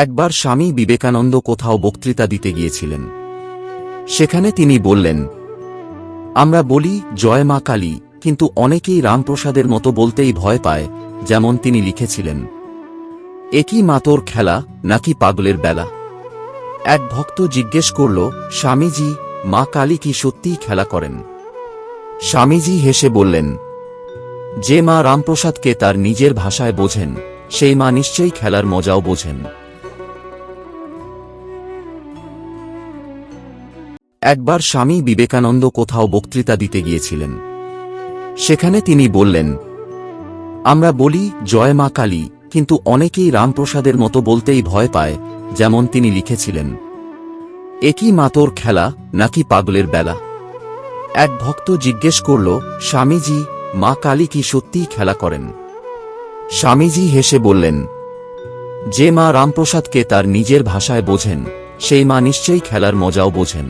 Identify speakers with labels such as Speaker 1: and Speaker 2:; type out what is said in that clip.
Speaker 1: একবার স্বামী বিবেকানন্দ কোথাও বক্তৃতা দিতে গিয়েছিলেন। সেখানে তিনি বললেন, আমরা বলি জয় মা কালী, কিন্তু অনেকেই রামপ্রসাদের মতো বলতেই ভয় পায়, যেমন তিনি লিখেছিলেন, একই মাতোর খেলা নাকি পাগলের বেলা। এক ভক্ত জিজ্ঞেস করল, স্বামীজি, মা কালী কি সত্যিই খেলা করেন? স্বামীজি হেসে বললেন, যে মা রামপ্রসাদকে তার নিজের ভাষায় বোঝেন, সেই মা নিশ্চয়ই খেলার মজাও বোঝেন। একবার স্বামী বিবেকানন্দ কোথাও বক্তৃতা দিতে গিয়েছিলেন। সেখানে তিনি বললেন, আমরা বলি জয় মা কালী, কিন্তু অনেকেই রামপ্রসাদের মতো বলতেই ভয় পায়, যেমন তিনি লিখেছিলেন, একই মাতোর খেলা নাকি পাগলের বেলা। এক ভক্ত জিজ্ঞেস করল, স্বামীজি, মা কালী কি সত্যিই খেলা করেন? স্বামীজি হেসে বললেন, যে মা রামপ্রসাদকে তার নিজের ভাষায় বোঝেন, সেই মা নিশ্চয়ই খেলার মজাও বোঝেন।